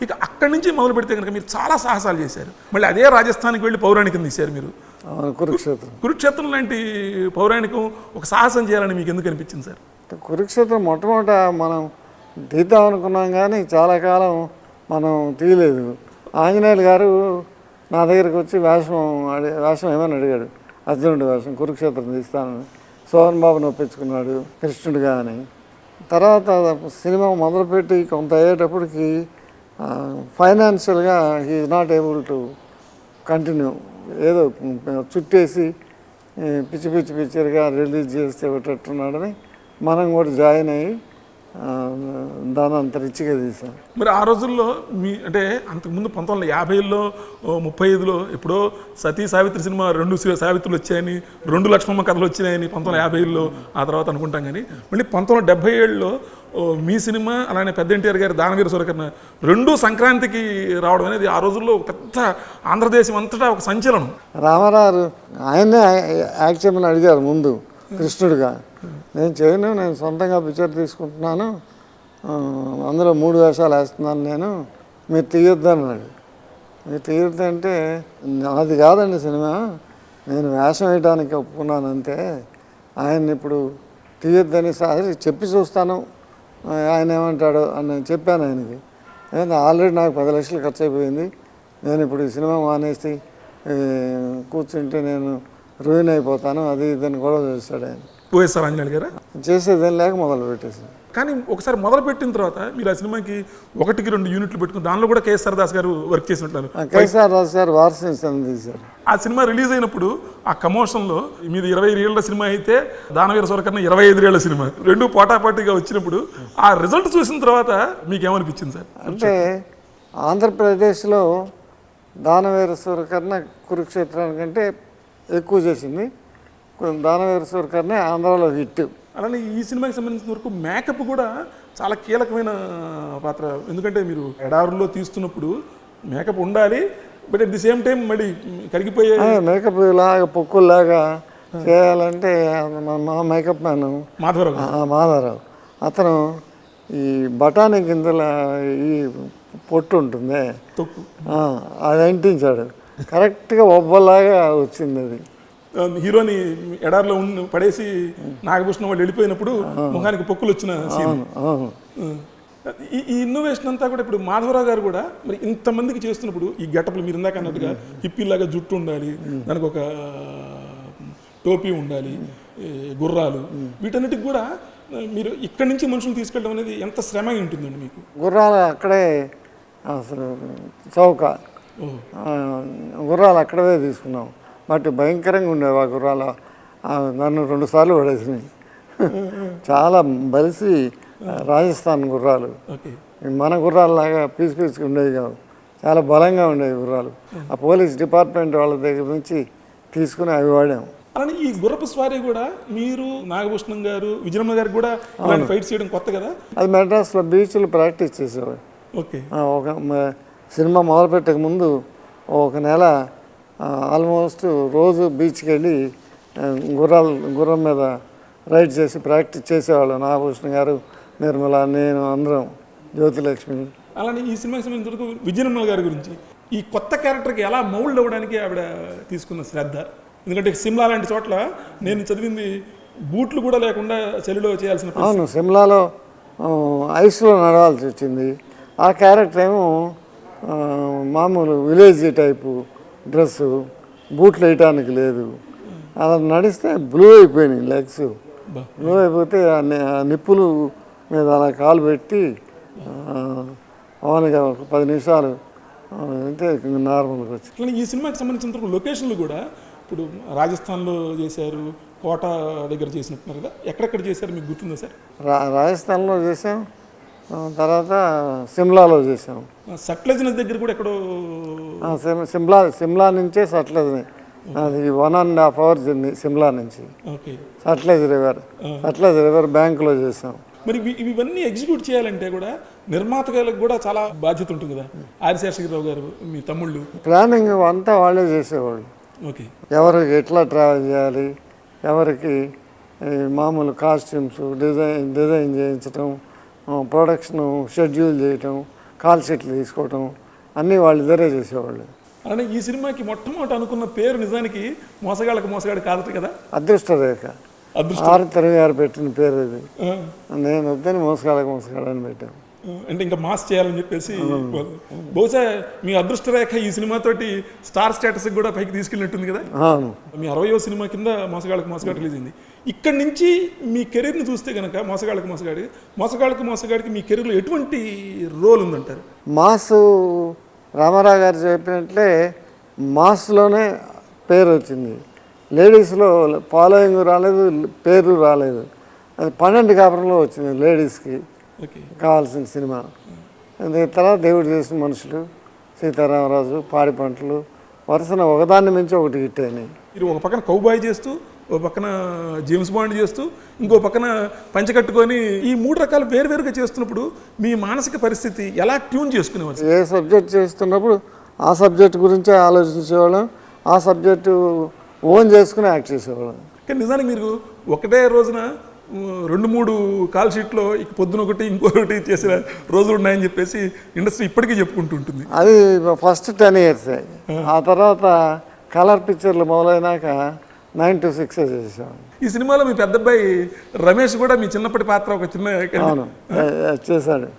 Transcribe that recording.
ఇక అక్కడి నుంచి మొదలు పెడితే కనుక మీరు చాలా సాహసాలు చేశారు. మళ్ళీ అదే రాజస్థాన్కి వెళ్ళి పౌరాణికం తీశారు మీరు. కురుక్షేత్రం లాంటి పౌరాణికం ఒక సాహసం చేయాలని మీకు ఎందుకు అనిపించింది సార్? కురుక్షేత్రం మొట్టమొదట మనం తీద్దాం అనుకున్నాం కానీ చాలా కాలం మనం తీయలేదు. ఆంజనేయులు గారు నా దగ్గరికి వచ్చి వేషం ఏమని అడిగాడు, అర్జునుడి వేషం కురుక్షేత్రం తీస్తానని. సోహన్ బాబుని ఒప్పించుకున్నాడు కృష్ణుడిగా అని. తర్వాత సినిమా మొదలుపెట్టి కొంత అయ్యేటప్పటికి ఫైనాన్షియల్గా he is not able to continue. ఏదో చుట్టేసి పిచ్చిగా రిలీజ్ చేస్తే పెట్టట్టున్నాడని మనం కూడా జాయిన్ అయ్యి దాని అంత రిచ్గా తీసాం. మరి ఆ రోజుల్లో అంటే అంతకుముందు 1950లో 35లో ఎప్పుడో సతీ సావిత్రి సినిమా 2 సావిత్రులు వచ్చాయని, 2 లక్ష్మమ్మ కథలు వచ్చినాయని 1950లో ఆ తర్వాత అనుకుంటాం. కానీ మళ్ళీ 1977లో మీ సినిమా అలానే పెద్ద ఎన్టీఆర్ గారి దానవీర సూరకర్ణ 2 సంక్రాంతికి రావడం అనేది ఆ రోజుల్లో పెద్ద ఆంధ్రదేశం అంతటా ఒక సంచలనం. రామారావు ఆయనే యాక్చువల్గా అడిగారు ముందు కృష్ణుడిగా, నేను చేయను, నేను సొంతంగా పిక్చర్ తీసుకుంటున్నాను, అందులో 3 వేషాలు వేస్తున్నాను నేను, మీరు తీయొద్దు అన్నాడు. మీరు తీయొద్దు అంటే అది కాదండి సినిమా, నేను వేషం వేయడానికి ఒప్పుకున్నాను అంతే, ఆయన్ని ఇప్పుడు తీయొద్దని చెప్పి చూస్తాను ఆయన ఏమంటాడో అని చెప్పాను ఆయనకి. ఆల్రెడీ నాకు 10 లక్షలు ఖర్చు అయిపోయింది, నేను ఇప్పుడు ఈ సినిమా మానేసి కూర్చుంటే నేను రూయిన్ అయిపోతాను, అది ఇదని గొడవ చేస్తాడు ఆయన. వైఎస్ఆర్ ఆంజనేయులు గారు చేసేదేం లేక మొదలు పెట్టేసాను. కానీ ఒకసారి మొదలు పెట్టిన తర్వాత మీరు ఆ సినిమాకి 1కి 2 యూనిట్లు పెట్టుకుని దానిలో కూడా కేఎస్ఆర్ దాస్ గారు వర్క్ చేసినట్టు. కేఎస్ఆర్ దాస్ గారు వారసుని తీశారు. ఆ సినిమా రిలీజ్ అయినప్పుడు ఆ కమోషన్లో మీది 25 ఏళ్ల సినిమా అయితే దానవీర సూరకర్ణ 25 ఏళ్ల సినిమా 2 పోటాపోటీగా వచ్చినప్పుడు ఆ రిజల్ట్ చూసిన తర్వాత మీకు ఏమనిపించింది సార్? అంటే ఆంధ్రప్రదేశ్లో దానవీర సూరకర్ణ కురుక్షేత్రానికంటే ఎక్కువ చేసింది. దానవీర సూరకర్ణ ఆంధ్రాలో హిట్. అలానే ఈ సినిమాకి సంబంధించిన వరకు మేకప్ కూడా చాలా కీలకమైన పాత్ర. ఎందుకంటే మీరు ఎడారుల్లో తీస్తున్నప్పుడు మేకప్ ఉండాలి, but at the same time మళ్ళీ కరిగిపోయే మేకప్ లాగా పొక్కుల్లాగా చేయాలంటే మా మేకప్ మ్యాన్ మాధవరావు అతను ఈ బఠానీ గింజల ఈ పొట్టు ఉంటుంది అది అంటించాడు, కరెక్ట్గా ఒబ్బలాగా వచ్చింది. అది హీరోని ఎడారిలో పడేసి నాగభూషణం వాళ్ళు వెళ్ళిపోయినప్పుడు ముఖానికి పొక్కులు వచ్చిన సీన్. ఈ ఇన్నోవేషన్ అంతా కూడా ఇప్పుడు మాధవరావు గారు కూడా మరి ఇంతమందికి చేస్తున్నప్పుడు ఈ గెటప్లు మీరు ఇందాక అన్నట్టుగా హిప్పీలాగా జుట్టు ఉండాలి, దానికి ఒక టోపీ ఉండాలి, గుర్రాలు, వీటన్నిటికి కూడా మీరు ఇక్కడి నుంచి మనుషులు తీసుకెళ్ళడం అనేది ఎంత శ్రమ ఉంటుందండి మీకు? గుర్రాలు అక్కడే అసలు చౌక గుర్రాలు అక్కడే తీసుకున్నాం. బట్ భయంకరంగా ఉండేవి ఆ గుర్రాలు. నన్ను 2 సార్లు పడేసినాయి. చాలా బలిసి రాజస్థాన్ గుర్రాలు, మన గుర్రాలలాగా పీసుగా ఉండేవి కాదు, చాలా బలంగా ఉండేవి గుర్రాలు. ఆ పోలీస్ డిపార్ట్మెంట్ వాళ్ళ దగ్గర నుంచి తీసుకుని అవి వాడాము. అలానే ఈ గుర్రపు స్వారీ కూడా మీరు నాగభూషణం గారు విజయమ్మ గారికి కూడా ఫైట్ చేయడం కొత్త కదా? అది మెడ్రాస్లో బీచ్లో ప్రాక్టీస్ చేసేవాడు. ఒక సినిమా మొదలుపెట్టక ముందు 1 నెల ఆల్మోస్ట్ రోజు బీచ్కి వెళ్ళి గుర్రం మీద రైడ్ చేసి ప్రాక్టీస్ చేసేవాళ్ళు. నాగభూషణ గారు, నిర్మల, నేను, అందరం, జ్యోతిలక్ష్మి. అలానే ఈ సినిమాకి సంబంధించిన విజయనిర్మల గారి గురించి ఈ కొత్త క్యారెక్టర్కి ఎలా మౌల్డ్ అవ్వడానికి ఆవిడ తీసుకున్న శ్రద్ధ. ఎందుకంటే సిమ్లా లాంటి చోట్ల నేను చదివింది బూట్లు కూడా లేకుండా చలిలో చేయాల్సిన. అవును, సిమ్లాలో ఐస్లో నడవాల్సి వచ్చింది. ఆ క్యారెక్టర్ ఏమో మామూలు విలేజ్ టైపు డ్రెస్సు, బూట్లు వేయటానికి లేదు. అలా నడిస్తే బ్లూ అయిపోయినాయి లెగ్స్. బ్లూ అయిపోతే ఆ నిప్పులు మీద అలా కాలు పెట్టి మామూలుగా ఒక 10 నిమిషాలు అంటే నార్మల్గా వచ్చి. ఈ సినిమాకి సంబంధించిన లొకేషన్లు కూడా ఇప్పుడు రాజస్థాన్లో చేశారు, కోట దగ్గర చేసినట్టున్నారు కదా, ఎక్కడెక్కడ చేశారు మీకు గుర్తుందా సార్? రాజస్థాన్లో చేసాం, తర్వాత సిమ్లాలో చేసాం. సట్లెజ్ నది దగ్గర కూడా ఎక్కడో సిమ్లా నుంచే సట్లెజ్, అది 1.5 hours జర్నీ సిమ్లా నుంచి. సట్లెజ్ రివర్ బ్యాంకులో చేసాం. మరి ఇవన్నీ ఎగ్జిక్యూట్ చేయాలంటే కూడా నిర్మాతలకు కూడా చాలా బాధ్యత ఉంటుంది కదా. ఆర్శేషగిరిరావు గారు మీ తమ్ముళ్ళు ప్లానింగ్ అంతా వాళ్ళే చేసేవాళ్ళు. ఎవరికి ఎట్లా ట్రావెల్ చేయాలి, ఎవరికి మామూలు కాస్ట్యూమ్స్ డిజైన్ చేయించడం, ప్రొడక్షన్ షెడ్యూల్ చేయటం, కాల్ షీట్లు తీసుకోవటం అన్నీ వాళ్ళిద్దరే చేసేవాళ్ళు. అలానే ఈ సినిమాకి మొట్టమొదటి అనుకున్న పేరు నిజానికి మోసగాళ్ళకి మోసగాడు కాదు కదా, అదృష్టరేఖ. అదృష్టం. ఆరుతరి గారు పెట్టిన పేరు ఇది. ఆ, నేను వద్దని మోసగాళ్ళకి మోసగాడని పెట్టాను. అంటే ఇంకా మాస్ చేయాలని చెప్పేసి బహుశా మీ అదృష్టరేఖ ఈ సినిమాతోటి స్టార్ స్టేటస్కి కూడా పైకి తీసుకెళ్ళినట్టుంది కదా. అవును. మీ 60వ సినిమా కింద మోసగాళ్ళకి మోసగాడు రిలీజ్ అయింది. ఇక్కడి నుంచి మీ కెరీర్ని చూస్తే కనుక మోసగాళ్ళకి మోసగాడికి మీ కెరీర్లో ఎటువంటి రోల్ ఉందంటారు? మాసు రామారావు గారు చెప్పినట్లే మాస్లోనే పేరు వచ్చింది. లేడీస్లో ఫాలోయింగ్ రాలేదు, పేరు రాలేదు. అది 12 కాపురంలో వచ్చింది లేడీస్కి ఓకే. కావాల్సిన సినిమా. తర్వాత దేవుడు చేసిన మనుషులు, సీతారామరాజు, పాడి పంటలు వరుసన ఒకదాన్ని మించి ఒకటి హిట్ అయినాయి. మీరు ఒక పక్కన కౌబాయ్ చేస్తూ, ఒక పక్కన జేమ్స్ బాండ్ చేస్తూ, ఇంకో పక్కన పంచకట్టుకొని ఈ 3 రకాలు వేరువేరుగా చేస్తున్నప్పుడు మీ మానసిక పరిస్థితి ఎలా ట్యూన్ చేసుకునేవారు? ఏ సబ్జెక్ట్ చేస్తున్నప్పుడు ఆ సబ్జెక్ట్ గురించే ఆలోచించేవాళ్ళం, ఆ సబ్జెక్టు ఓన్ చేసుకుని యాక్ట్ చేసేవాళ్ళం. కానీ నిజానికి మీరు ఒకటే రోజున 2-3 కాల్ షీట్లో ఇక పొద్దున ఒకటి ఇంకొకటి చేసిన రోజులు ఉన్నాయని చెప్పేసి ఇండస్ట్రీ ఇప్పటికీ చెప్పుకుంటూ ఉంటుంది. అది ఫస్ట్ 10 years. ఆ తర్వాత కలర్ పిక్చర్లు మొదలైనాక 9 to 6 చేసాం. ఈ సినిమాలో మీ పెద్ద అబ్బాయి రమేష్ కూడా మీ చిన్నప్పటి పాత్ర ఒక చిన్న అవును చేశాడు.